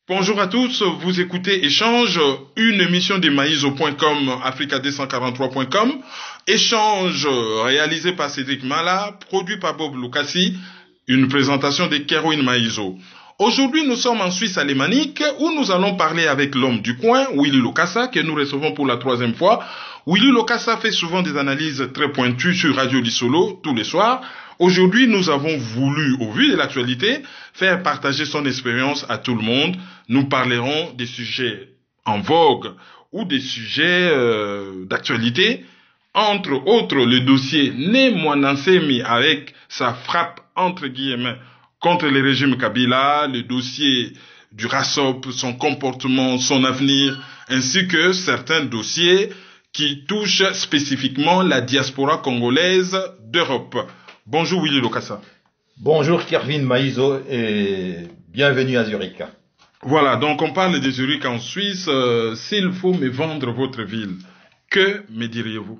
Bonjour à tous, vous écoutez Échange, une émission de Maïso.com, africad143.com. Échange réalisé par Cédric Mala, produit par Bob Lucassi, une présentation de Kerouin Maïso. Aujourd'hui, nous sommes en Suisse alémanique où nous allons parler avec l'homme du coin, Willy Lokassa, que nous recevons pour la troisième fois. Willy Lokassa fait souvent des analyses très pointues sur Radio Lissolo tous les soirs. Aujourd'hui, nous avons voulu, au vu de l'actualité, faire partager son expérience à tout le monde. Nous parlerons des sujets en vogue ou des sujets d'actualité. Entre autres, le dossier Né Mwanansemi avec sa frappe entre guillemets contre le régime Kabila, le dossier du RASOP, son comportement, son avenir, ainsi que certains dossiers qui touchent spécifiquement la diaspora congolaise d'Europe. Bonjour Willy Lokassa. Bonjour Kerouin Maïso et bienvenue à Zurich. Voilà, donc on parle de Zurich en Suisse. S'il faut me vendre votre ville, que me diriez-vous?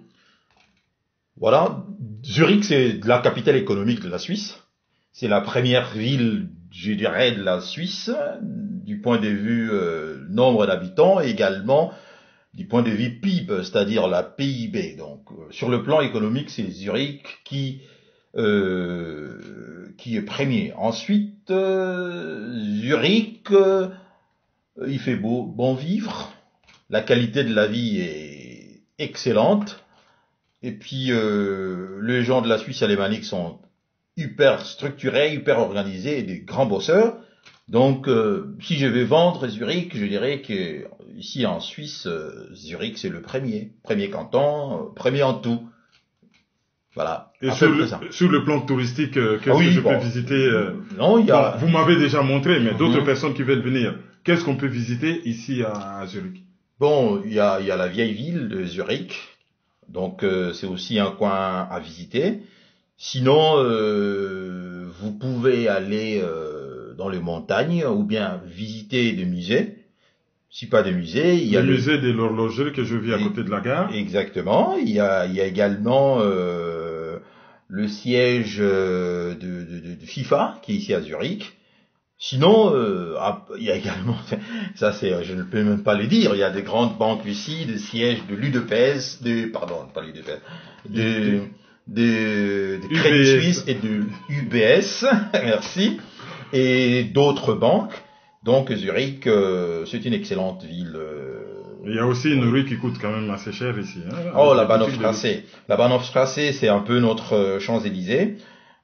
Voilà, Zurich c'est la capitale économique de la Suisse. C'est la première ville, je dirais, de la Suisse, du point de vue nombre d'habitants et également du point de vue PIB, c'est-à-dire la PIB. Donc, sur le plan économique, c'est Zurich qui est premier. Ensuite, Zurich, il fait bon vivre, la qualité de la vie est excellente, et puis les gens de la Suisse alémanique sont hyper structurés, hyper organisés et des grands bosseurs. Donc, si je vais vendre Zurich, je dirais que ici en Suisse, Zurich c'est le premier canton, premier en tout. Voilà. Et sur le plan touristique, qu'est-ce que je peux visiter Non, il y a... Vous m'avez déjà montré, mais d'autres personnes qui veulent venir, qu'est-ce qu'on peut visiter ici à Zurich? Bon, il y a la vieille ville de Zurich, donc c'est aussi un coin à visiter. Sinon, vous pouvez aller dans les montagnes ou bien visiter des musées. Si pas de musée, il y a le musée de l'horlogerie que je vis à côté de la gare. Exactement. Il y a également le siège de FIFA qui est ici à Zurich. Sinon, il y a également, ça c'est, je ne peux même pas le dire, il y a des grandes banques ici, des sièges de l'UDPS, de Crédit Suisse et de UBS, merci, et d'autres banques. Donc Zurich, c'est une excellente ville. Il y a aussi une rue qui coûte quand même assez cher ici. Hein, oh, la Bahnhofstrasse. La Bahnhofstrasse, c'est un peu notre Champs-Élysées.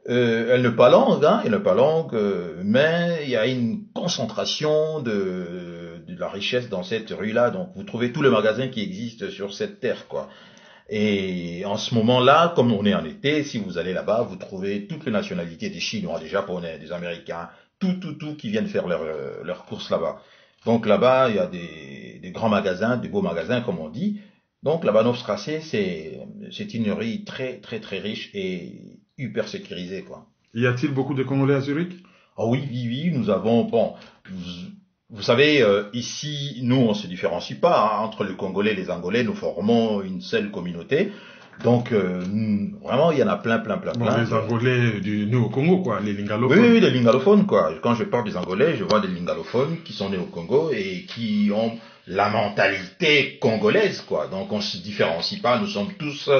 Elle n'est pas longue, mais il y a une concentration de la richesse dans cette rue-là. Donc vous trouvez tous les magasins qui existent sur cette terre, quoi. Et en ce moment-là, comme on est en été, si vous allez là-bas, vous trouvez toutes les nationalités, des Chinois, des Japonais, des Américains, tout qui viennent faire leurs courses là-bas. Donc là-bas, il y a des grands magasins, des beaux magasins, comme on dit. Donc la Bahnhofstrasse, c'est une rue très, très, très riche et hyper sécurisée, quoi. Y a-t-il beaucoup de Congolais à Zurich? Ah oui, nous avons, bon, vous savez, ici, nous, on se différencie pas, hein, entre les Congolais et les Angolais, nous formons une seule communauté. Donc, vraiment, il y en a plein. Bon, les Angolais nés au Congo, quoi, les lingalophones. Oui, les lingalophones, quoi. Quand je parle des Angolais, je vois des lingalophones qui sont nés au Congo et qui ont la mentalité congolaise, quoi. Donc, on se différencie pas, nous sommes tous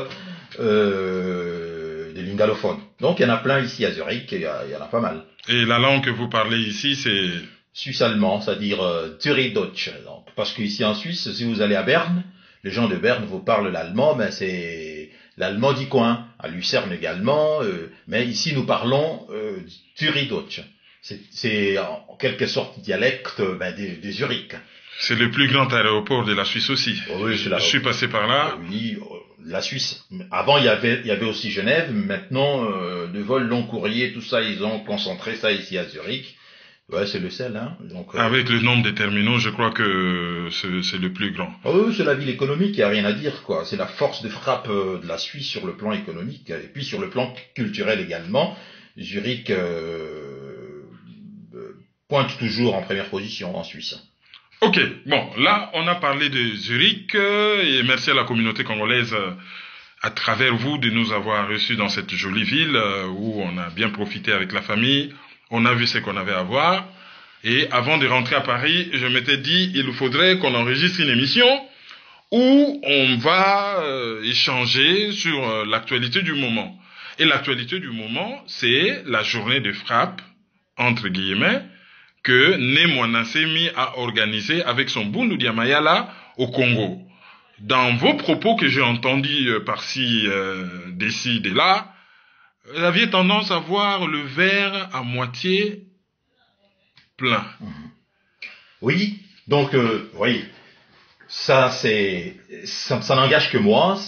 des lingalophones. Donc, il y en a plein ici à Zurich, il y en a pas mal. Et la langue que vous parlez ici, c'est... Suisse-allemand, c'est-à-dire Zürich-Deutsch. Donc, parce qu'ici en Suisse, si vous allez à Berne, les gens de Berne vous parlent l'allemand, mais c'est l'allemand du coin. À Lucerne également, mais ici nous parlons Zürich-Deutsch. C'est en quelque sorte dialecte de Zurich. C'est le plus grand aéroport de la Suisse aussi. Oui, je suis passé par là. Oui, la Suisse. Avant, il y avait aussi Genève. Maintenant, le vol long courrier, tout ça, ils ont concentré ça ici à Zurich. Ouais, c'est le seul, hein. Donc, avec le nombre de terminaux, je crois que c'est le plus grand. Ah oui, c'est la ville économique, il n'y a rien à dire, quoi. C'est la force de frappe de la Suisse sur le plan économique, et puis sur le plan culturel également. Zurich pointe toujours en première position en Suisse. Ok, bon, là, on a parlé de Zurich, et merci à la communauté congolaise à travers vous de nous avoir reçus dans cette jolie ville où on a bien profité avec la famille. On a vu ce qu'on avait à voir. Et avant de rentrer à Paris, je m'étais dit, il faudrait qu'on enregistre une émission où on va échanger sur l'actualité du moment. Et l'actualité du moment, c'est la journée de frappe, entre guillemets, que Némona Nsemi a organisée avec son Bundu Dia Mayala au Congo. Dans vos propos que j'ai entendus par-ci, d'ici, de là, vous aviez tendance à voir le verre à moitié plein. Oui, donc, oui, ça n'engage que moi.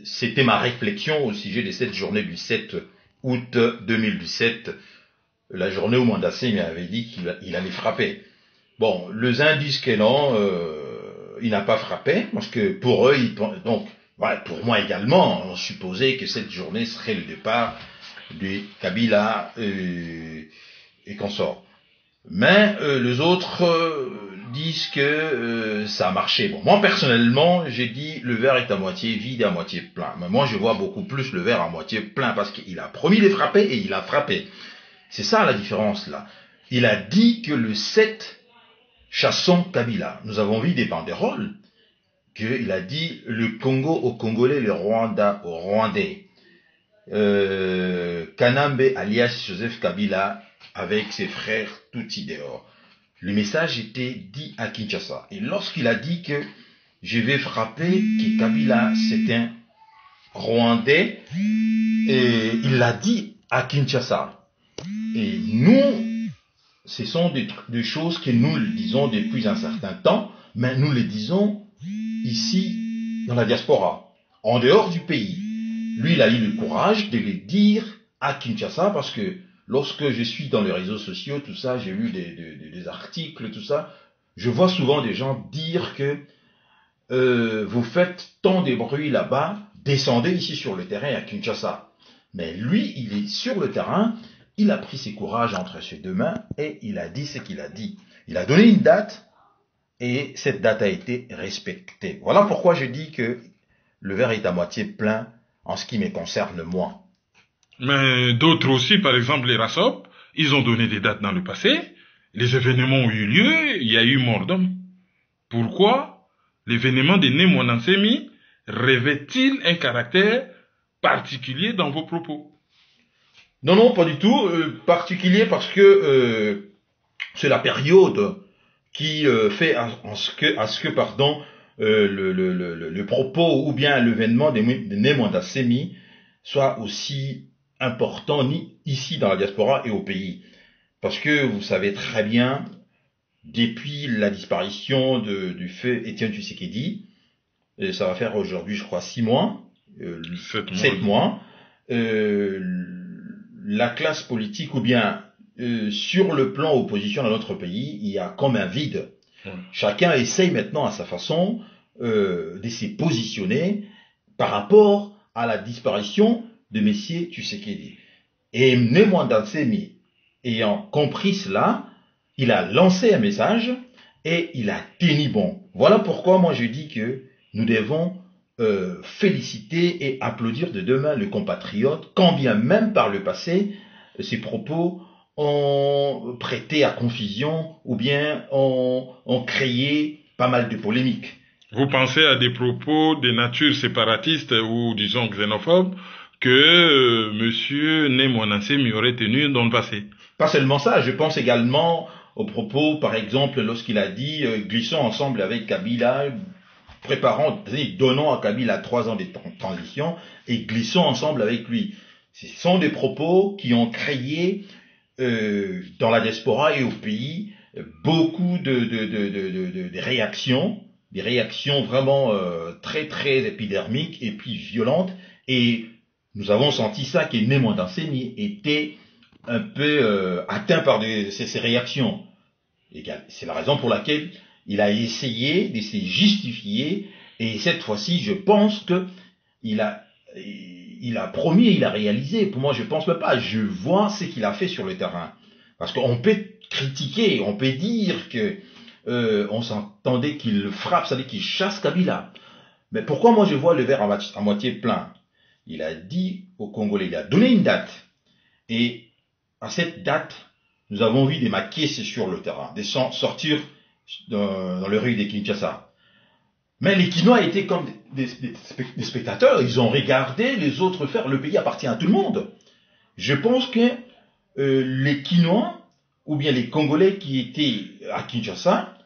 C'était ma réflexion au sujet de cette journée du 7 août 2017, la journée où Mandassé m'avait dit qu'il allait frapper. Bon, les indices que non, il n'a pas frappé, parce que pour eux, donc, voilà, pour moi également, on supposait que cette journée serait le départ de Kabila et consorts. Mais les autres disent que ça a marché. Bon, moi personnellement, j'ai dit le verre est à moitié vide et à moitié plein. Mais moi, je vois beaucoup plus le verre à moitié plein parce qu'il a promis de frapper et il a frappé. C'est ça la différence là. Il a dit que le 7, chassons Kabila. Nous avons vu des banderoles qu'il a dit le Congo aux Congolais, le Rwanda aux Rwandais. Kanambe alias Joseph Kabila avec ses frères Tutsi dehors. Le message était dit à Kinshasa. Et lorsqu'il a dit que je vais frapper, que Kabila c'est un Rwandais, et il l'a dit à Kinshasa. Et nous, ce sont des choses que nous le disons depuis un certain temps, mais nous le disons ici dans la diaspora, en dehors du pays. Lui, il a eu le courage de le dire à Kinshasa parce que lorsque je suis dans les réseaux sociaux, tout ça, j'ai lu des articles, tout ça, je vois souvent des gens dire que vous faites tant de bruit là-bas, descendez ici sur le terrain à Kinshasa. Mais lui, il est sur le terrain, il a pris ses courages entre ses deux mains et il a dit ce qu'il a dit. Il a donné une date et cette date a été respectée. Voilà pourquoi je dis que le verre est à moitié plein en ce qui me concerne moi. Mais d'autres aussi, par exemple les RASOP, ils ont donné des dates dans le passé, les événements ont eu lieu, il y a eu mort d'homme. Pourquoi l'événement de Némona Nsemi revêt-il un caractère particulier dans vos propos? Non, pas du tout. Particulier parce que c'est la période qui fait à ce que le propos ou bien l'événement de Némona Nsemi soit aussi important ici dans la diaspora et au pays. Parce que vous savez très bien, depuis la disparition du feu Étienne Tshisekedi, ça va faire aujourd'hui, je crois, 6 mois, 7 mois, la classe politique, ou bien sur le plan opposition dans notre pays, il y a comme un vide. Chacun essaye maintenant à sa façon de se positionner par rapport à la disparition de Messier Tshisekedi. Et Némona Nsemi, ayant compris cela, il a lancé un message et il a tenu bon. Voilà pourquoi moi je dis que nous devons féliciter et applaudir de deux mains le compatriote, quand bien même par le passé, ses propos ont prêté à confusion ou bien ont créé pas mal de polémiques. Vous pensez à des propos de nature séparatiste ou disons xénophobe que monsieur Némona Nsemi aurait tenu dans le passé? Pas seulement ça, je pense également aux propos, par exemple, lorsqu'il a dit glissons ensemble avec Kabila, donnons à Kabila 3 ans de transition et glissons ensemble avec lui. Ce sont des propos qui ont créé dans la diaspora et au pays beaucoup de réactions, des réactions vraiment très très épidermiques et puis violentes, et nous avons senti ça que Némona Nsemi était un peu atteint par ces réactions. C'est la raison pour laquelle il a essayé de se justifier, et cette fois-ci, je pense que il a promis et il a réalisé. Pour moi, je pense même pas. Je vois ce qu'il a fait sur le terrain. Parce qu'on peut critiquer, on peut dire que on s'entendait qu'il frappe, c'est-à-dire qu'il chasse Kabila. Mais pourquoi moi je vois le verre à moitié plein? Il a dit aux Congolais, il a donné une date. Et à cette date, nous avons vu des maquistes sur le terrain, des sortir dans le rue de Kinshasa. Mais les Quinois étaient comme des spectateurs, ils ont regardé les autres faire, le pays appartient à tout le monde. Je pense que les Quinois, ou bien les Congolais qui étaient à Kinshasa,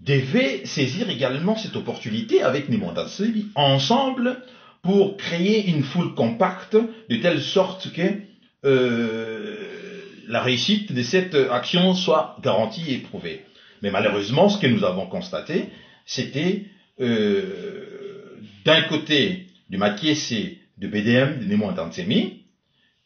devaient saisir également cette opportunité avec Nemwanda Nsemi, ensemble, pour créer une foule compacte, de telle sorte que la réussite de cette action soit garantie et prouvée. Mais malheureusement, ce que nous avons constaté, c'était d'un côté du Makiese de BDM, de Nemwanda Nsemi,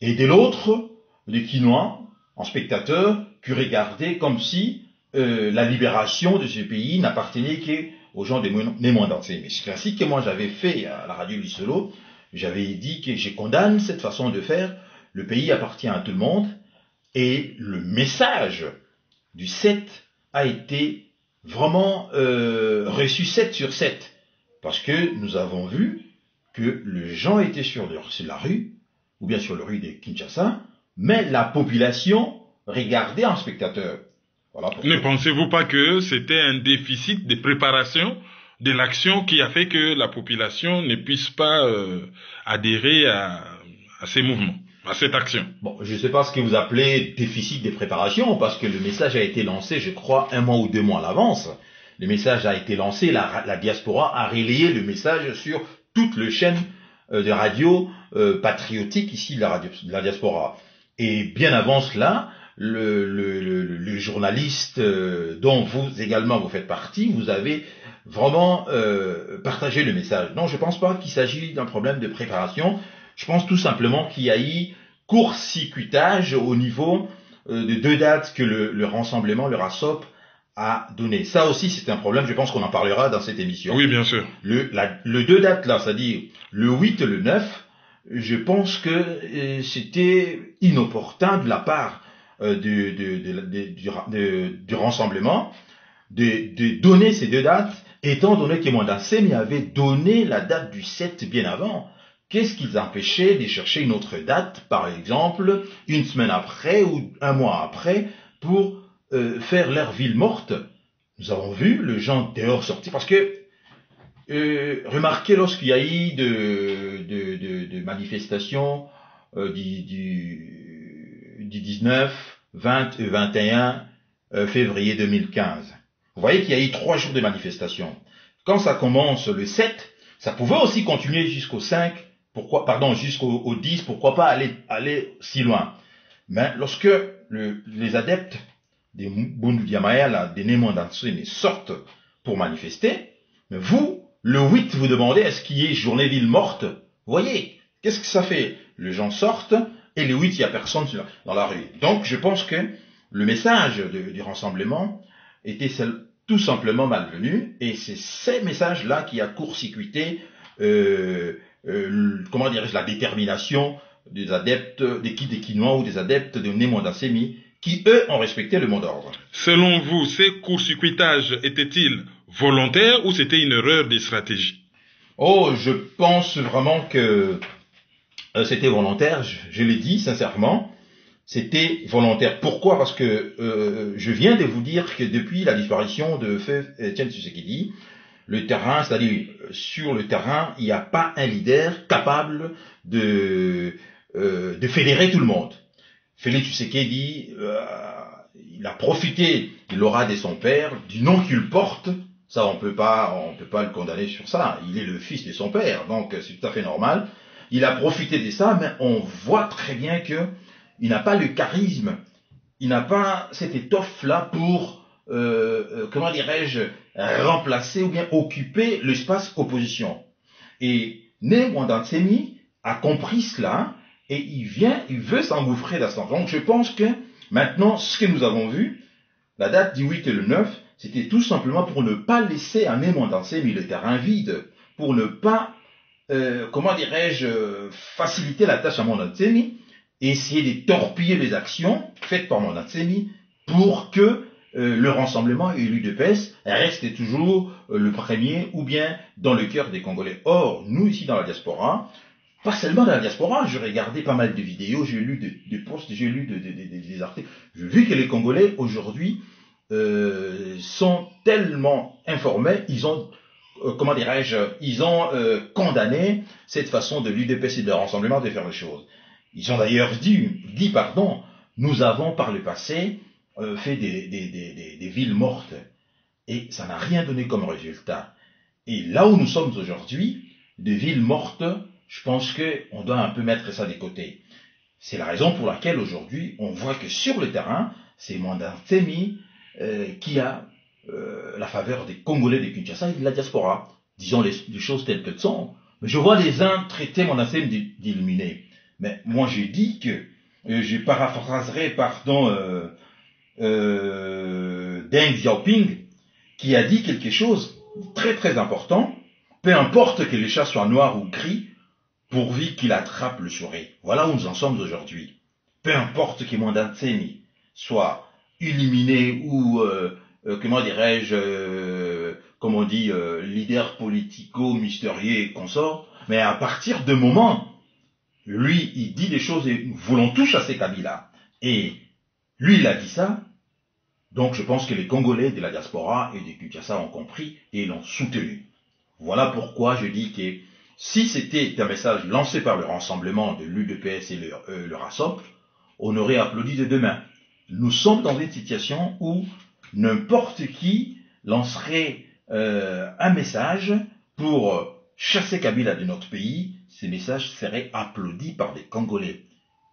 et de l'autre, des Quinois, en spectateurs, qui regardaient comme si la libération de ce pays n'appartenait qu'aux gens de Nemwanda Nsemi. C'est ainsi que moi j'avais fait à la radio Lissolo, j'avais dit que je condamne cette façon de faire, le pays appartient à tout le monde, et le message du 7 a été vraiment reçu 7 sur 7. Parce que nous avons vu que les gens étaient sur la rue, ou bien sur le rue de Kinshasa, mais la population regardait en spectateur. Voilà pourquoi. Ne pensez-vous pas que c'était un déficit de préparation de l'action qui a fait que la population ne puisse pas adhérer à ces mouvements, à cette action? Bon, je ne sais pas ce que vous appelez déficit de préparation, parce que le message a été lancé, je crois, 1 mois ou 2 mois à l'avance. Le message a été lancé, la diaspora a relayé le message sur toutes les chaînes de radio patriotiques ici de la diaspora. Et bien avant cela, le journaliste dont vous également vous faites partie, vous avez vraiment partagé le message. Non, je ne pense pas qu'il s'agit d'un problème de préparation. Je pense tout simplement qu'il y a eu court-circuitage au niveau de 2 dates que le rassemblement, le RASOP, a donné. Ça aussi, c'est un problème, je pense qu'on en parlera dans cette émission. Oui, bien sûr. Le 2 dates là, c'est-à-dire le 8 et le 9, je pense que c'était inopportun de la part du rassemblement de donner ces 2 dates, étant donné que Nemwanda Nsemi avait donné la date du 7 bien avant. Qu'est-ce qui les empêchait de chercher une autre date, par exemple, 1 semaine après ou 1 mois après, pour faire leur ville morte? Nous avons vu les gens dehors sortir, parce que remarquez lorsqu'il y a eu de manifestations du 19, 20 et 21 février 2015. Vous voyez qu'il y a eu 3 jours de manifestations. Quand ça commence le 7, ça pouvait aussi continuer jusqu'au 5, jusqu'au 10, pourquoi pas aller si loin. Mais lorsque les adeptes des Bundu Diamaya, des Nemwanda Nsemi sortent pour manifester, mais vous, le 8, vous demandez est-ce qu'il y ait journée ville morte? Vous voyez, qu'est-ce que ça fait? Les gens sortent, et le 8, il n'y a personne dans la rue. Donc, je pense que le message du rassemblement était tout simplement malvenu, et c'est ces messages-là qui a court-circuité, la détermination des adeptes, des Quinois ou des adeptes de Nemwanda Nsemi, qui, eux, ont respecté le mot d'ordre. Selon vous, ces court-circuitages étaient-ils volontaires ou c'était une erreur de stratégie? Oh, je pense vraiment que c'était volontaire, je l'ai dit sincèrement, c'était volontaire. Pourquoi? Parce que je viens de vous dire que depuis la disparition de Feu Etienne Tshisekedi, le terrain, c'est-à-dire sur le terrain, il n'y a pas un leader capable de fédérer tout le monde. Félix Tshisekedi, il a profité de l'aura de son père, du nom qu'il porte. Ça, on peut pas le condamner sur ça. Il est le fils de son père, donc c'est tout à fait normal. Il a profité de ça, mais on voit très bien que il n'a pas le charisme, il n'a pas cette étoffe-là pour, remplacer ou bien occuper l'espace opposition. Et Nemwanda Nsemi a compris cela, et il veut s'engouffrer là-dedans. Donc je pense que maintenant, ce que nous avons vu, la date du 8 et le 9, c'était tout simplement pour ne pas laisser à Nemwanda Nsemi le terrain vide, pour ne pas, faciliter la tâche à Nemwanda Nsemi, et essayer de torpiller les actions faites par Nemwanda Nsemi pour que le rassemblement et l'UDPS reste toujours le premier ou bien dans le cœur des Congolais. Or, nous ici dans la diaspora, pas seulement dans la diaspora, j'ai regardé pas mal de vidéos, j'ai lu des posts, j'ai lu des articles, j'ai vu que les Congolais aujourd'hui sont tellement informés, ils ont, comment dirais-je, ils ont condamné cette façon de l'UDPS et de Rassemblement de faire les choses. Ils ont d'ailleurs dit, pardon, nous avons par le passé fait des villes mortes, et ça n'a rien donné comme résultat. Et là où nous sommes aujourd'hui, des villes mortes, je pense qu'on doit un peu mettre ça de côté. C'est la raison pour laquelle aujourd'hui, on voit que sur le terrain, c'est Mwanda Nsemi qui a la faveur des Congolais de Kinshasa et de la diaspora. Disons les choses telles qu'elles sont. Je vois les uns traiter Mwanda Nsemi d'illuminé. Mais moi, j'ai dit que, je paraphraserai, pardon, Deng Xiaoping, qui a dit quelque chose de très très important. Peu importe que les chats soient noirs ou gris, pourvu qu'il attrape le souris. Voilà où nous en sommes aujourd'hui. Peu importe que Mwanda Nsemi soit illuminé ou, comment dirais-je, comme on dit, leader politico-mystérieux et consort, mais à partir de moment, lui, il dit des choses et nous voulons tout chasser Kabila. Et lui, il a dit ça, donc je pense que les Congolais de la diaspora et de Kinshasa ont compris et l'ont soutenu. Voilà pourquoi je dis que si c'était un message lancé par le rassemblement de l'UDPS et le RASOP, on aurait applaudi de deux mains. Nous sommes dans une situation où n'importe qui lancerait un message pour chasser Kabila de notre pays. Ces messages seraient applaudis par des Congolais.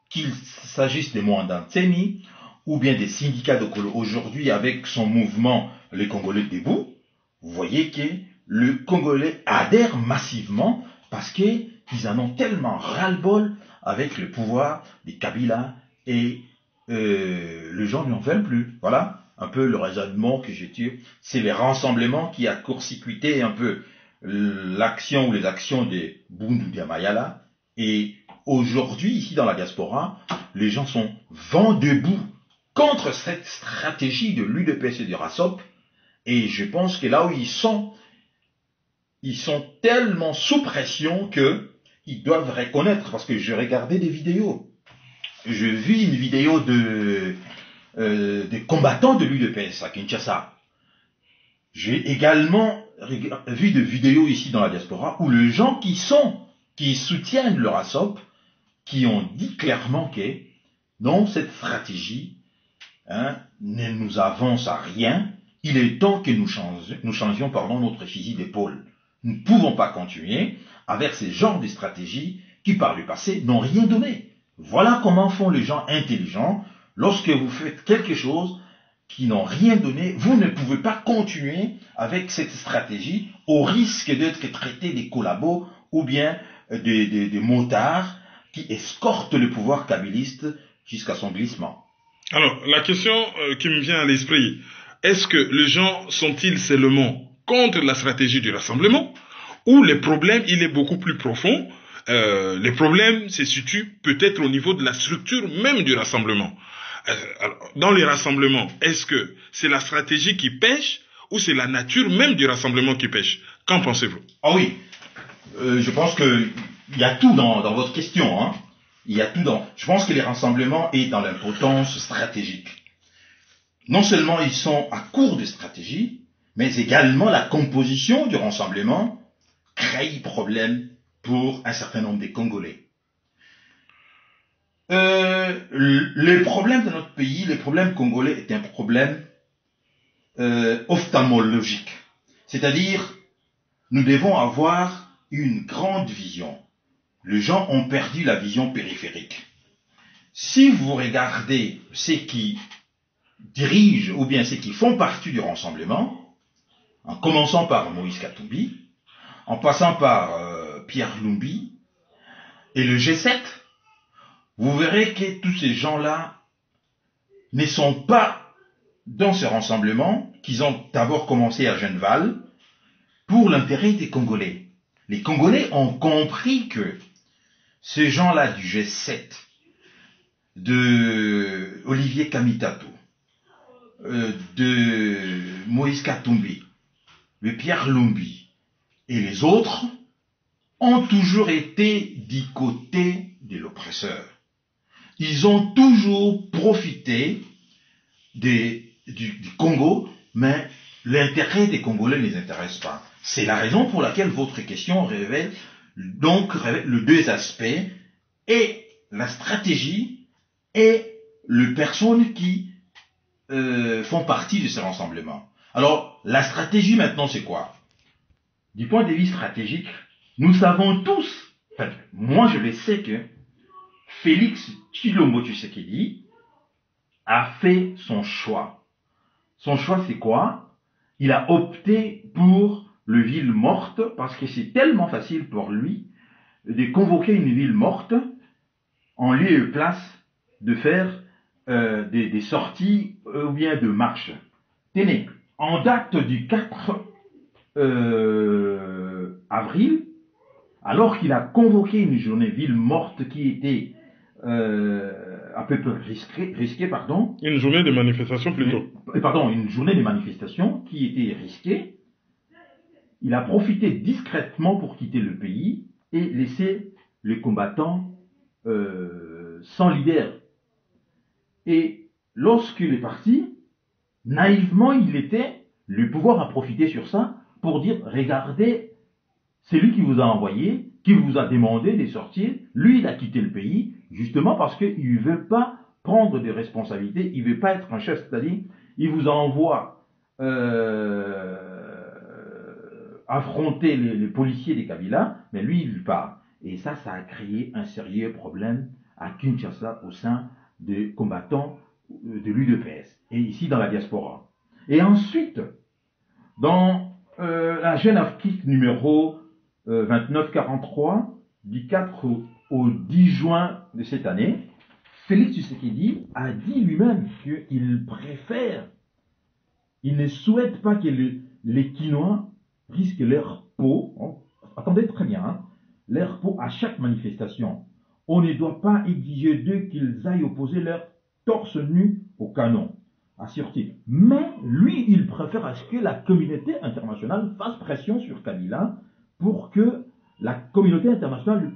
Qu'il s'agisse des Mwanda Nsemi ou bien des syndicats de Kolo. Aujourd'hui, avec son mouvement Les Congolais debout, vous voyez que le Congolais adhère massivement parce qu'ils en ont tellement ras-le-bol avec le pouvoir des Kabila et les gens n'en veulent plus. Voilà un peu le raisonnement que j'ai tiré. C'est les rassemblements qui a court-circuité un peu l'action ou les actions des Bundu Diamayala. Et aujourd'hui, ici dans la diaspora, les gens sont vent debout contre cette stratégie de l'UDPS et du RASOP. Et je pense que là où ils sont tellement sous pression qu'ils doivent reconnaître, parce que j'ai regardé des vidéos. Je vis une vidéo des combattants de l'UDPS à Kinshasa. J'ai également vu des vidéos ici dans la diaspora où les gens qui soutiennent le RASOP, qui ont dit clairement que non, cette stratégie ne nous avance à rien. Il est temps que nous changions notre fusil d'épaule. Nous ne pouvons pas continuer avec ces genres de stratégies qui, par le passé, n'ont rien donné. Voilà comment font les gens intelligents. Lorsque vous faites quelque chose qui n'ont rien donné, vous ne pouvez pas continuer avec cette stratégie au risque d'être traité des collabos ou bien des motards qui escortent le pouvoir kabiliste jusqu'à son glissement. Alors, la question qui me vient à l'esprit, est-ce que les gens sont-ils seulement contre la stratégie du rassemblement ou le problème, il est beaucoup plus profond? Les problèmes se situent peut-être au niveau de la structure même du rassemblement. Alors, dans les rassemblements, est-ce que c'est la stratégie qui pêche ou c'est la nature même du rassemblement qui pêche? Qu'en pensez-vous? Ah oui, je pense qu'il y a tout dans votre question. Hein. Il y a tout dans. Je pense que les rassemblements est dans l'impotence stratégique. Non seulement ils sont à court de stratégie, mais également la composition du rassemblement crée problème pour un certain nombre de Congolais. Les problèmes de notre pays, les problèmes congolais est un problème ophtalmologique. C'est-à-dire, nous devons avoir une grande vision. Les gens ont perdu la vision périphérique. Si vous regardez ceux qui dirigent ou bien ceux qui font partie du rassemblement, en commençant par Moïse Katumbi, en passant par Pierre Lumbi et le G7, vous verrez que tous ces gens-là ne sont pas dans ce rassemblement qu'ils ont d'abord commencé à Genneval pour l'intérêt des Congolais. Les Congolais ont compris que ces gens-là du G7, de Olivier Kamitato, de Moïse Katumbi, de Pierre Lumbi et les autres ont toujours été du côté de l'oppresseur. Ils ont toujours profité du Congo, mais l'intérêt des Congolais ne les intéresse pas. C'est la raison pour laquelle votre question révèle les deux aspects, et la stratégie et les personnes qui font partie de ce rassemblement. Alors, la stratégie maintenant, c'est quoi? Du point de vue stratégique, nous savons tous, enfin, moi je le sais que Félix Tshilombo Tshisekedi a fait son choix. Son choix, c'est quoi? Il a opté pour le ville morte parce que c'est tellement facile pour lui de convoquer une ville morte en lieu et place de faire des sorties ou bien de marches. Tenez, en date du 4 avril, alors qu'il a convoqué une journée ville morte qui était à peu près risquée, pardon. Une journée de manifestation plutôt. Une journée de manifestation qui était risquée. Il a profité discrètement pour quitter le pays et laisser les combattants sans leader. Et lorsqu'il est parti, naïvement, le pouvoir a profité sur ça pour dire, regardez, c'est lui qui vous a envoyé, qui vous a demandé de sortir, lui il a quitté le pays, justement parce qu'il ne veut pas prendre des responsabilités, il ne veut pas être un chef, c'est-à-dire, il vous envoie affronter les policiers des Kabila, mais lui il part. Et ça a créé un sérieux problème à Kinshasa au sein des combattants de l'UDPS, et ici dans la diaspora. Et ensuite, dans la Jeune Afrique numéro 2943, du 4 au 10 juin de cette année, Félix Tshisekedi a dit lui-même qu'il préfère, il ne souhaite pas que les Quinois risquent leur peau, attendez très bien, hein, leur peau à chaque manifestation. On ne doit pas exiger d'eux qu'ils aillent opposer leur torse nu au canon, assure-t-il. Mais lui, il préfère à ce que la communauté internationale fasse pression sur Kabila pour que la communauté internationale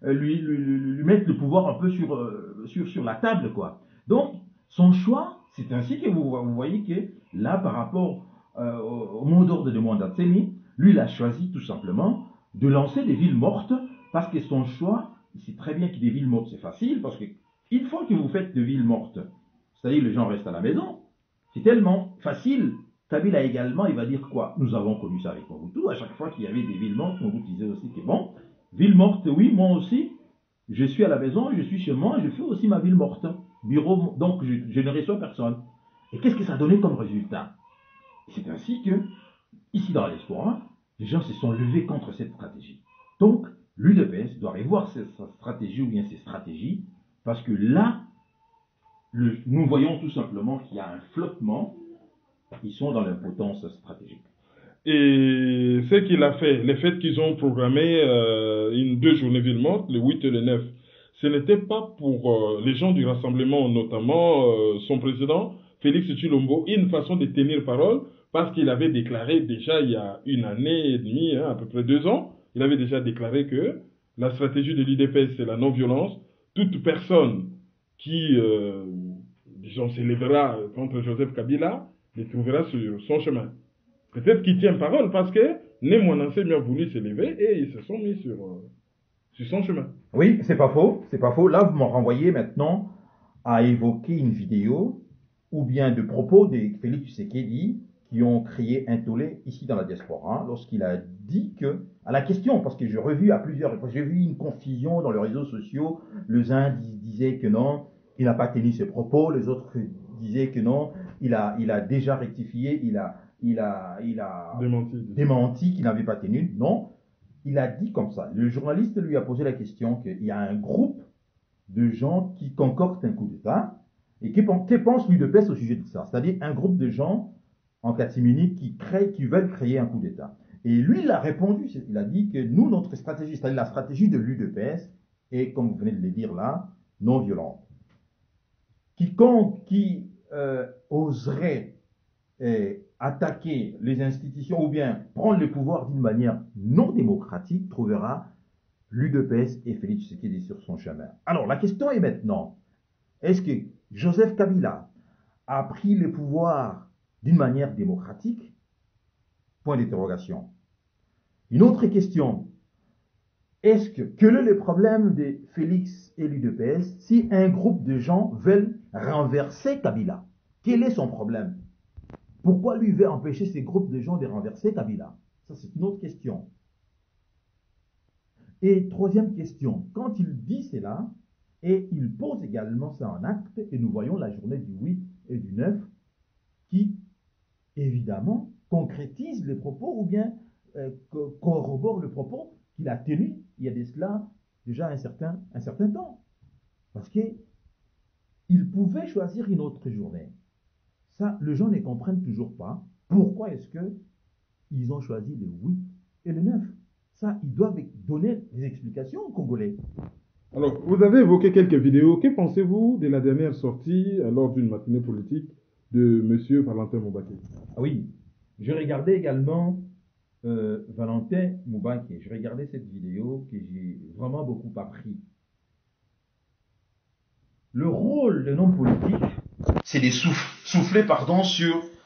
lui mette le pouvoir un peu sur la table, quoi. Donc, son choix, c'est ainsi que vous voyez que là, par rapport au mot d'ordre de Mwandatsemi, lui, il a choisi tout simplement de lancer des villes mortes parce que son choix, il sait très bien que des villes mortes, c'est facile parce que une fois que vous faites de villes mortes, c'est-à-dire les gens restent à la maison, c'est tellement facile. Kabila également, il va dire quoi? Nous avons connu ça avec Mobutu, à chaque fois qu'il y avait des villes mortes, Mobutu disait aussi que bon, ville morte, oui, moi aussi, je suis à la maison, je suis chez moi, je fais aussi ma ville morte. Bureau, donc je ne reçois personne. Et qu'est-ce que ça a donné comme résultat? C'est ainsi que, ici dans la diaspora, les gens se sont levés contre cette stratégie. Donc, l'UDPS doit revoir sa stratégie ou bien ses stratégies, parce que là, nous voyons tout simplement qu'il y a un flottement, ils sont dans l'impotence stratégique. Et ce qu'il a fait, le fait qu'ils ont programmé deux journées ville morte, le 8 et le 9, ce n'était pas pour les gens du rassemblement, notamment son président, Félix Tshilombo, une façon de tenir parole, parce qu'il avait déclaré déjà il y a une année et demie, à peu près 2 ans, il avait déjà déclaré que la stratégie de l'UDPS, c'est la non-violence. Toute personne qui, disons, s'élèvera contre Joseph Kabila, les trouvera sur son chemin. Peut-être qu'il tient parole parce que Némoinansé a voulu s'élever et ils se sont mis sur son chemin. Oui, c'est pas faux, c'est pas faux. Là, vous m'en renvoyez maintenant à évoquer une vidéo ou bien de propos de Félix Tshisekedi qui ont créé un tollé ici dans la diaspora lorsqu'il a dit que, à la question, parce que j'ai revu à plusieurs reprises, j'ai vu une confusion dans les réseaux sociaux, les uns disaient que non, il n'a pas tenu ses propos, les autres disaient que non, il a déjà rectifié, il a démenti qu'il n'avait pas tenu. Non, il a dit comme ça. Le journaliste lui a posé la question qu'il y a un groupe de gens qui concoctent un coup d'État et qui pense l'UDPS au sujet de ça. C'est-à-dire un groupe de gens en catimini qui veulent créer un coup d'État. Et lui, il a répondu, il a dit que nous, notre stratégie, c'est-à-dire la stratégie de l'UDPS, est, comme vous venez de le dire là, non violente. Quiconque qui oserait attaquer les institutions ou bien prendre le pouvoir d'une manière non démocratique trouvera l'UDPS et Félix Tshisekedi sur son chemin. Alors la question est maintenant, est-ce que Joseph Kabila a pris le pouvoir d'une manière démocratique? Point d'interrogation. Une autre question, quel est le problème de Félix et l'UDPS si un groupe de gens veulent renverser Kabila? Quel est son problème? Pourquoi lui veut empêcher ces groupes de gens de renverser Kabila? Ça, c'est une autre question. Et troisième question, quand il dit cela, et il pose également ça en acte, et nous voyons la journée du 8 et du 9, qui, évidemment, concrétise les propos ou bien corrobore le propos qu'il a tenu il y a de cela déjà un certain temps. Parce qu'il pouvait choisir une autre journée. Ça, les gens ne comprennent toujours pas. Pourquoi est-ce qu'ils ont choisi le 8 et le 9? Ça, ils doivent donner des explications aux Congolais. Alors, vous avez évoqué quelques vidéos. Que pensez-vous de la dernière sortie lors d'une matinée politique de M. Valentin Moubaké? Ah oui, je regardais également Valentin Moubaké. Je regardais cette vidéo que j'ai vraiment beaucoup appris. Le rôle d'un homme politique, c'est de souffler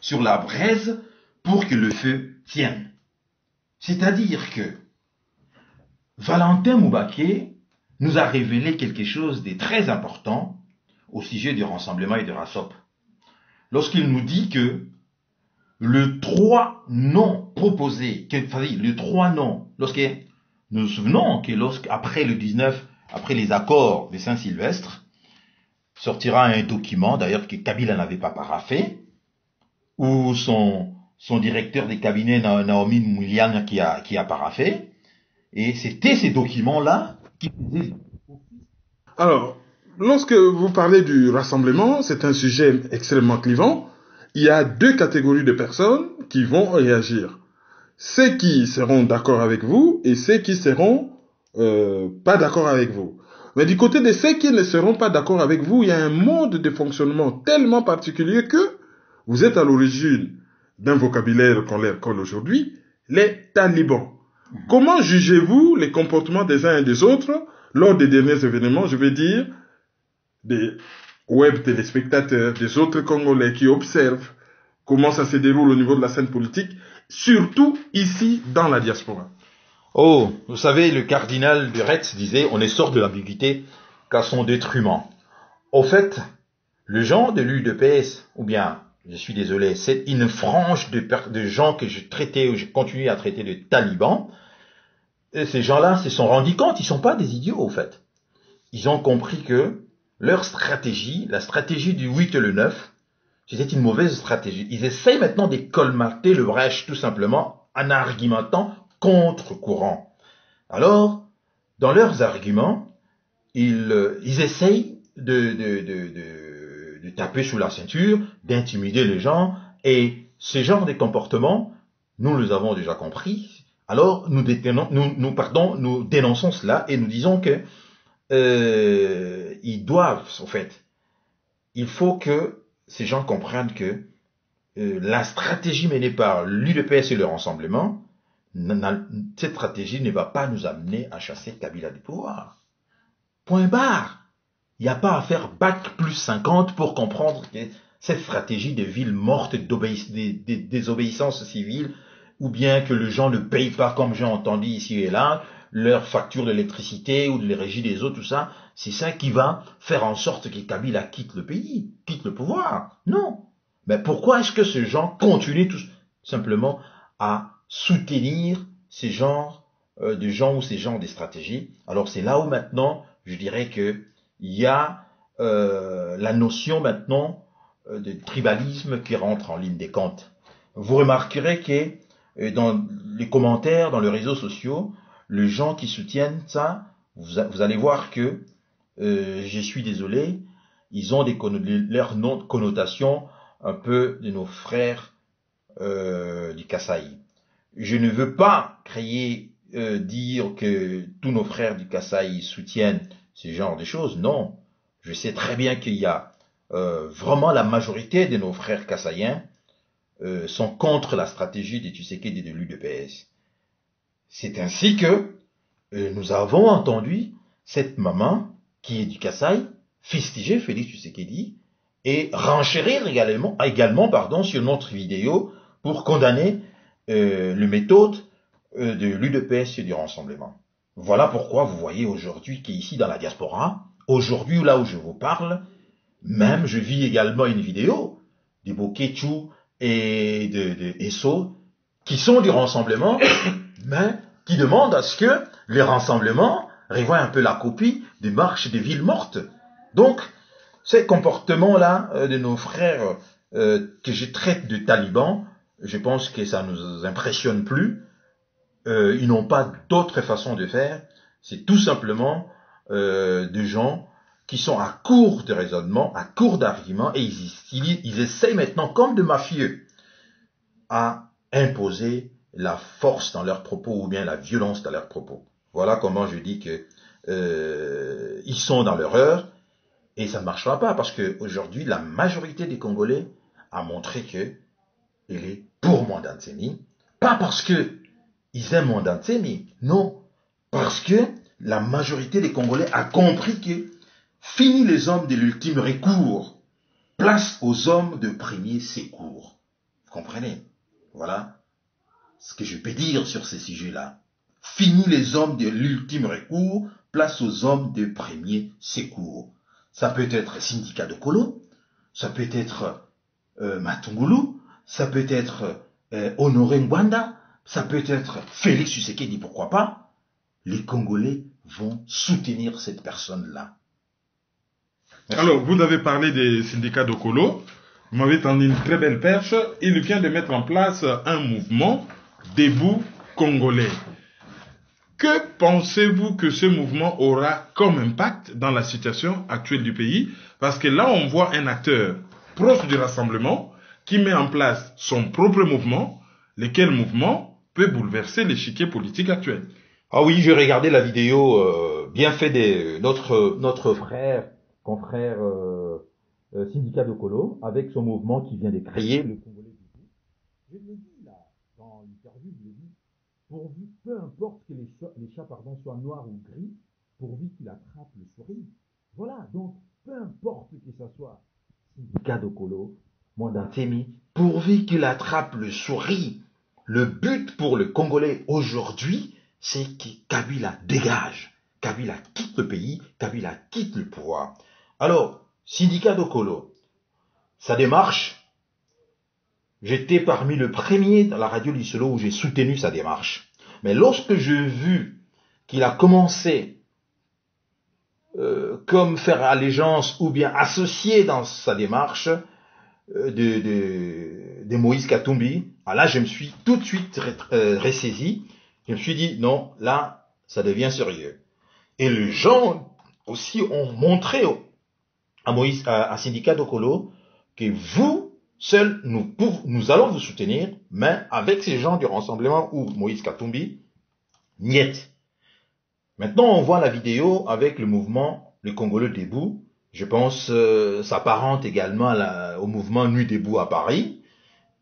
sur la braise pour que le feu tienne. C'est-à-dire que Valentin Moubaké nous a révélé quelque chose de très important au sujet du rassemblement et de RASOP. Lorsqu'il nous dit que le 3 non proposé, le 3 non, nous nous souvenons que après le 19, après les accords de Saint-Sylvestre, sortira un document, d'ailleurs que Kabila n'avait pas paraphé, où son directeur des cabinets, Naomi Mouliane, qui a paraphé, et c'était ces documents-là qui faisaient... Alors, lorsque vous parlez du rassemblement, c'est un sujet extrêmement clivant. Il y a deux catégories de personnes qui vont réagir. Ceux qui seront d'accord avec vous et ceux qui seront pas d'accord avec vous. Mais du côté de ceux qui ne seront pas d'accord avec vous, il y a un mode de fonctionnement tellement particulier que vous êtes à l'origine d'un vocabulaire qu'on leur colle aujourd'hui, les talibans. Comment jugez-vous les comportements des uns et des autres lors des derniers événements, je veux dire, des web téléspectateurs, des autres Congolais qui observent comment ça se déroule au niveau de la scène politique, surtout ici dans la diaspora? Oh, vous savez, le cardinal de Retz disait, on ne sort de l'ambiguïté qu'à son détriment. Au fait, le genre de l'UDPS, ou bien, je suis désolé, c'est une frange de gens que je continuais à traiter de talibans. Et ces gens-là se sont rendus compte, ils ne sont pas des idiots, au fait. Ils ont compris que leur stratégie, la stratégie du 8 et le 9, c'était une mauvaise stratégie. Ils essayent maintenant de colmater le brèche, tout simplement, en argumentant contre-courant. Alors, dans leurs arguments, ils essayent de taper sous la ceinture, d'intimider les gens, et ce genre de comportement, nous les avons déjà compris. Alors, nous dénonçons cela et nous disons que ils doivent, en fait, il faut que ces gens comprennent que la stratégie menée par l'UDPS et le rassemblement, cette stratégie ne va pas nous amener à chasser Kabila du pouvoir. Point barre. Il n'y a pas à faire bac plus 50 pour comprendre que cette stratégie de ville morte, des désobéissances civiles, ou bien que les gens ne payent pas, comme j'ai entendu ici et là, leur facture d'électricité ou de la régie des eaux, tout ça, c'est ça qui va faire en sorte que Kabila quitte le pays, quitte le pouvoir. Non. Mais pourquoi est-ce que ces gens continuent tout simplement à soutenir ces genres de gens ou ces genres de stratégies? Alors c'est là où maintenant, je dirais que il y a la notion maintenant de tribalisme qui rentre en ligne des comptes. Vous remarquerez que dans les commentaires, dans les réseaux sociaux, les gens qui soutiennent ça, vous allez voir que, je suis désolé, ils ont leurs connotations un peu de nos frères du Kasaï. Je ne veux pas dire que tous nos frères du Kasaï soutiennent ce genre de choses, non. Je sais très bien qu'il y a vraiment la majorité de nos frères kassaïens sont contre la stratégie de Tshisekedi et de l'UDPS. C'est ainsi que nous avons entendu cette maman qui est du Kasaï fustiger Félix Tshisekedi et renchérir également sur notre vidéo pour condamner les méthodes de l'UDPS et du Rassemblement. Voilà pourquoi vous voyez aujourd'hui qu'ici dans la diaspora, aujourd'hui là où je vous parle, même je vis également une vidéo de Bokechu et de Esso qui sont du Rassemblement, mais qui demandent à ce que les rassemblements revoient un peu la copie des marches des villes mortes. Donc, ces comportements-là de nos frères que je traite de talibans, je pense que ça ne nous impressionne plus. Ils n'ont pas d'autre façon de faire. C'est tout simplement des gens qui sont à court de raisonnement, à court d'arguments, et ils essayent maintenant, comme de mafieux, à imposer la force dans leurs propos ou bien la violence dans leurs propos. Voilà comment je dis que ils sont dans l'erreur et ça ne marchera pas parce que aujourd'hui la majorité des Congolais a montré que il est pour Mwandantsemi, pas parce que ils aiment Mwandantsemi, non, parce que la majorité des Congolais a compris que fini les hommes de l'ultime recours, place aux hommes de premier secours. Vous comprenez? Voilà ce que je peux dire sur ces sujets-là. Fini les hommes de l'ultime recours, place aux hommes de premier secours. Ça peut être Syndicat de Kolo, ça peut être Matungulu, ça peut être Honoré Ngwanda, ça peut être Félix Tshisekedi, pourquoi pas. Les Congolais vont soutenir cette personne-là. Merci. Alors, vous avez parlé des syndicats de Kolo. Vous m'avez tendu une très belle perche. Il vient de mettre en place un mouvement debout congolais. Que pensez-vous que ce mouvement aura comme impact dans la situation actuelle du pays? Parce que là, on voit un acteur proche du rassemblement qui met en place son propre mouvement, lequel mouvement peut bouleverser l'échiquier politique actuel. Ah oui, j'ai regardé la vidéo bien faite de notre confrère Syndicat de Kolo, avec son mouvement qui vient de créer le Congolais du Sud. Je l'ai dit là, dans l'interview, je l'ai dit, pourvu, peu importe que les chats soient noirs ou gris, pourvu qu'il attrape le souris. Voilà, donc peu importe que ce soit Syndicat de Kolo, Mwandantsemi, pourvu qu'il attrape le souris. Le but pour le Congolais aujourd'hui, c'est que Kabila dégage. Kabila quitte le pays, Kabila quitte le pouvoir. Alors, Syndicat de Kolo, sa démarche, j'étais parmi les premiers dans la radio Lissolo où j'ai soutenu sa démarche. Mais lorsque j'ai vu qu'il a commencé comme faire allégeance ou bien associer dans sa démarche de Moïse Katumbi, là je me suis tout de suite ressaisi. Je me suis dit non, là ça devient sérieux. Et les gens aussi ont montré à Syndicat de Kolo que vous seuls nous allons vous soutenir, mais avec ces gens du rassemblement ou Moïse Katumbi, niet. Maintenant on voit la vidéo avec le mouvement Le Congolais debout. Je pense s'apparente également au mouvement Nuit debout à Paris.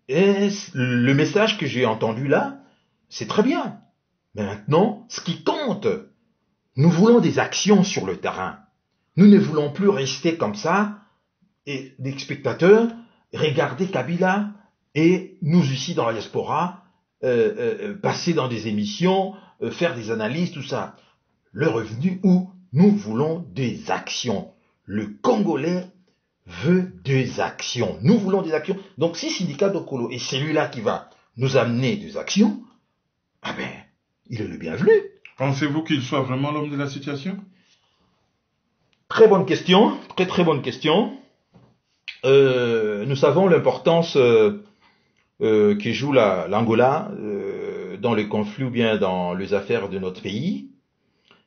Et le message que j'ai entendu là, c'est très bien. Mais maintenant, ce qui compte, nous voulons des actions sur le terrain. Nous ne voulons plus rester comme ça, et des spectateurs, regarder Kabila, et nous ici dans la diaspora, passer dans des émissions, faire des analyses, tout ça. Le revenu où nous voulons des actions. Le Congolais veut des actions. Nous voulons des actions. Donc si Syndicat de Kolo est celui-là qui va nous amener des actions, ah ben, il est le bienvenu. Pensez-vous qu'il soit vraiment l'homme de la situation? Très bonne question, très bonne question. Nous savons l'importance que joue l'Angola dans les conflits ou bien dans les affaires de notre pays.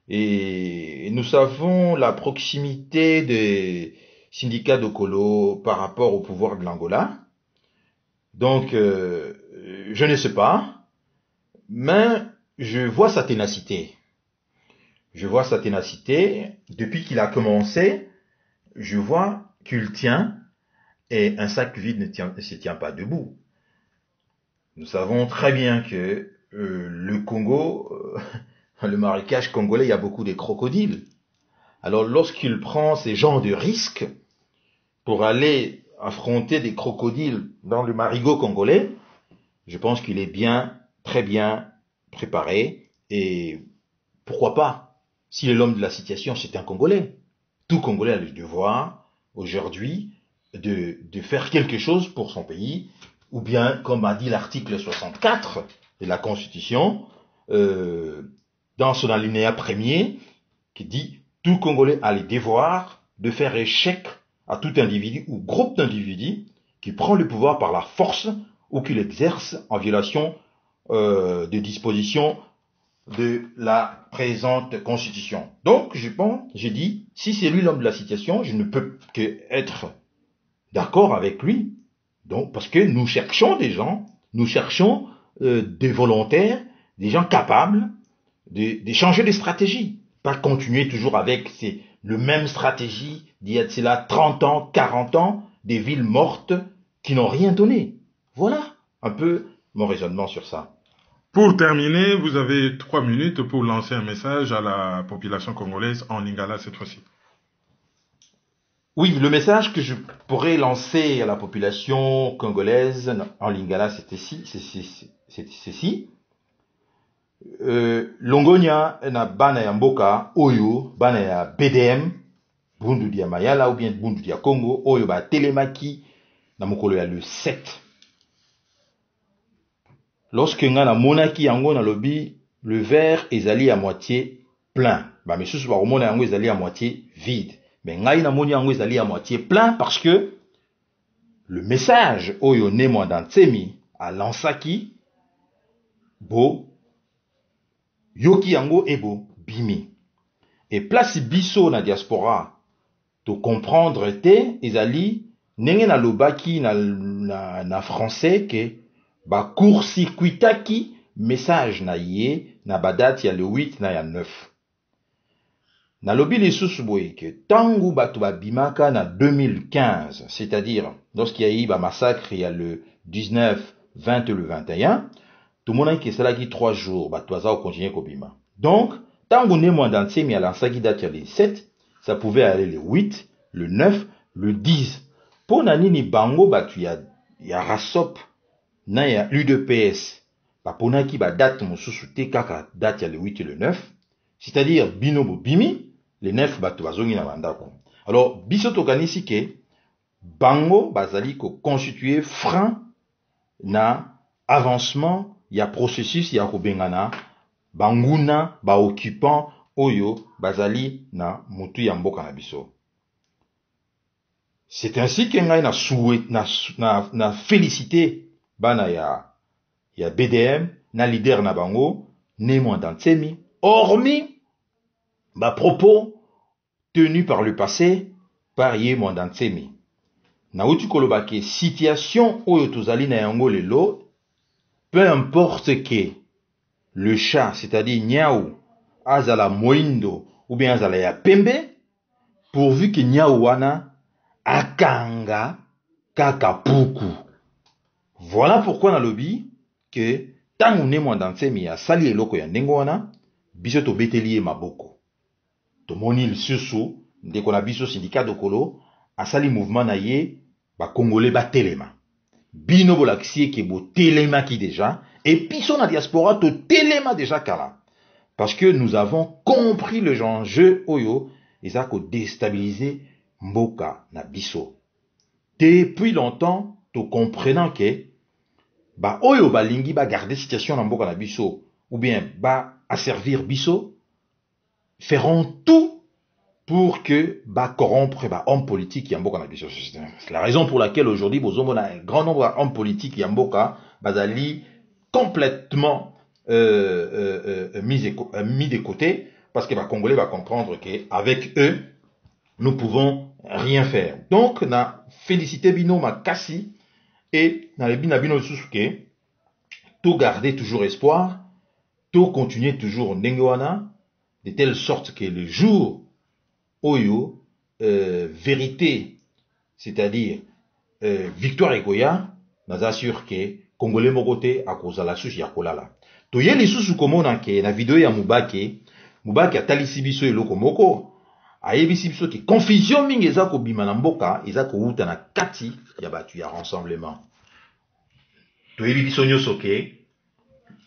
Et nous savons la proximité des syndicats de Kolo par rapport au pouvoir de l'Angola. Donc, je ne sais pas, mais je vois sa ténacité. Je vois sa ténacité. Depuis qu'il a commencé, je vois qu'il tient, et un sac vide ne se tient pas debout. Nous savons très bien que le Congo, le marécage congolais, il y a beaucoup de crocodiles. Alors lorsqu'il prend ces genres de risques pour aller affronter des crocodiles dans le marigot congolais, je pense qu'il est bien, très bien préparé. Et pourquoi pas? S'il est l'homme de la situation, c'est un Congolais. Tout Congolais a le devoir, aujourd'hui, de faire quelque chose pour son pays, ou bien, comme a dit l'article 64 de la Constitution, dans son alinéa premier, qui dit « Tout Congolais a le devoir de faire échec à tout individu ou groupe d'individus qui prend le pouvoir par la force ou qui l'exerce en violation des dispositions de la présente constitution. » Donc, je dis, si c'est lui l'homme de la situation, je ne peux qu'être d'accord avec lui. Donc, parce que nous cherchons des gens, nous cherchons des volontaires, des gens capables de changer de stratégie. Pas continuer toujours avec le même stratégie d'il y a de cela 30 ans, 40 ans, des villes mortes qui n'ont rien donné. Voilà un peu mon raisonnement sur ça. Pour terminer, vous avez 3 minutes pour lancer un message à la population congolaise en lingala cette fois-ci. Oui, le message que je pourrais lancer à la population congolaise en lingala, c'est ceci. Longonia na bana ya mboka oyo, bana ya BDM, bundu dia Mayala ou bien bundu dia Congo, oyo ba telemaki na mokolo ya le 7. Lorsque nga na monaki yango na lobi, le verre ezali à moitié plein. Ba misusu ba komona yango ezali à moitié vide. Mais ngai na moni yango ezali à moitié plein parce que le message oyo Némo Ndantsemi a lansaki bo yoki yango ebo bimi. Et place biso na diaspora to comprendre te ezali ndenge na lobaki na français que ba court-circuitaki message na ye na badate ya le 8 na ya 9. Na lobi lisusu boye que tangu bato babimaka na 2015, c'est-à-dire lorsqu'il y a eu ba massacre il y a le 19, 20 et le 21, tout le monde qui salaki 3 jours bato baza continuer kobima. Donc tangu Némo Ndantsemi alansaki date ya le 7, ça pouvait aller le 8, le 9, le 10. Po na nini bango bato ya Rasop na ya UDPS baponaki ba date mosusu te kaka date ya le 8 et le 9, c'est-à-dire bino bimi le 9 bato bazongi na bandako. Alors biso tokanisi ke bango bazali ko constituer frein na avancement ya processus ya kobengana banguna ba occupant oyo bazali na mutu ya mboka na biso. C'est ainsi que ngai na félicité bana ya BDM na leader na bango Némo Ndantsemi, hormis ba propos tenus par le passé par Némo Ndantsemi. Na uti koloba ke situation oyo tozali na yango lelo, peu importe que le chat, c'est-à-dire Niaou, azala moindo ou bien azala ya pembe, pourvu que Niaou wana akanga kaka puku. Voilà pourquoi na lobi que tangu Némo Ndantsemi asali eloko ya ndenge wana, biso tobeteli ye maboko. Tomoni lisusu ndeko na biso syndicat dokolo asali mouvement na ye ba congolais ba telema. Bino bolakisi ke bo telema ki déjà et biso na diaspora to telema déjà kala. Parce que nous avons compris le enjeu oyo eza ko déstabiliser mboka na biso. Depuis longtemps, to comprenant que ba oyo balingi ba garder situation na mboka na biso ou bien ba asservir biso feront tout pour que ba corrompre ba homme politique ya mboka na biso. C'est la raison pour laquelle aujourd'hui bozomona un grand nombre d'hommes politiques ya mboka bazali complètement mis de côté parce que ba Congolais va comprendre que avec eux nous pouvons rien faire. Donc na félicité bino makasi et na lebi na bino susuke tout garder toujours espoir, tout continuer toujours ndenge wana de telle sorte que le jour oyo vérité, c'est-à-dire victoire egoya, nous assure que Congolais mokote à cause de la souche ya kolala. To ye li susu komona ke na vidéo ya Mubake atalisi biso eloko moko. Ayebisi biso ke confusion mingi eza ko bima na mboka, eza ko uta na kati ya batu ya rassemblement. To yebi biso nyoso ke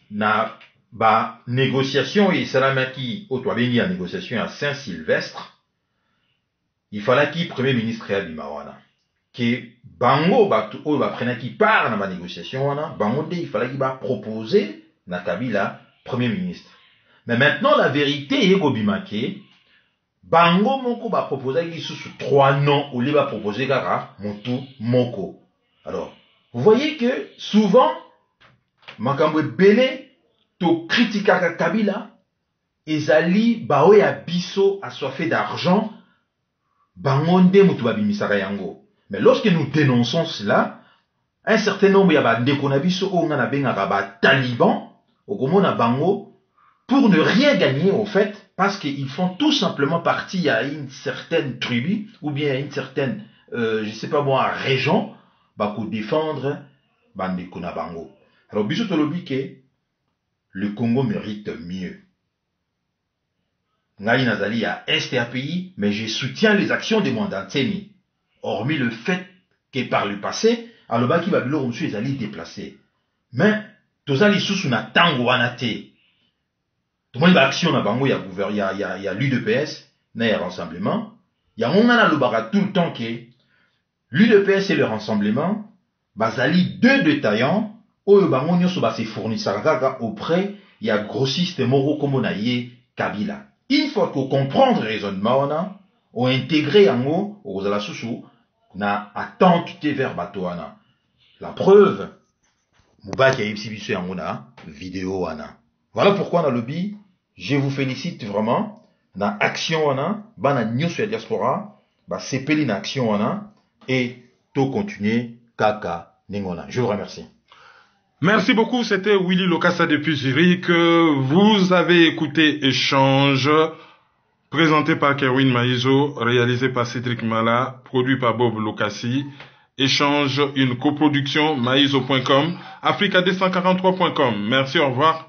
na ba négociation et salamaki au to bengi ya négociation à Saint-Sylvestre. Il fallait qu'il premier ministre ya bima wana. Que bango batu o ba prenaki part na ba négociation wana, bango de il fallait qu'il ba proposer na Kabila premier ministre. Mais maintenant la vérité est que bango moko ba proposer qui sous 3 noms ou les ba proposer kaka motu moko. Alors, vous voyez que souvent makambo belé to critika Kabila ezali bawe ya biso assoiffé d'argent bango nde mutu babimisaka yango. Mais lorsque nous dénonçons cela, un certain nombre ya ba ndeko na biso o ngana bengaka ba taliban okomona bango pour ne rien gagner au fait parce qu'ils font tout simplement partie à une certaine tribu ou bien à une certaine je sais pas moi région bah pour défendre bandeko na bango. Alors biso tolobi ke le Congo mérite mieux. Ngai nazali à est et à pays mais je soutiens les actions de Mwandanteni. Hormis le fait que par le passé, alobaki babilo monsieur ezali déplacé. Mais tozali susu na tango wana te. Tout le monde a action na bango ya l'UDPS na ya rassemblement. Ya ngana lobaka tout le temps que l'UDPS et le rassemblement bazali deux détaillants oyo bango nyoso ba se fournissaka kaka auprès ya grossiste moko komo na ye Kabila. Il faut que comprendre raisonnement wana ou intégrer yango ozala susu na attente te vers bato wana. La preuve Mubake yebisi biso yango na vidéo wana. Voilà pourquoi dans le lobby, je vous félicite vraiment. Dans action wana, bana nyoso ya diaspora, ba sepeli na action wana et to continuer kaka ningona. Je vous remercie. Merci beaucoup, c'était Willy Lokassa depuis Zurich. Vous avez écouté Échange, présenté par Kerwin Maïzo, réalisé par Cédric Mala, produit par Bob Lokassi. Échange, une coproduction maïzo.com, africad143.com. Merci, au revoir.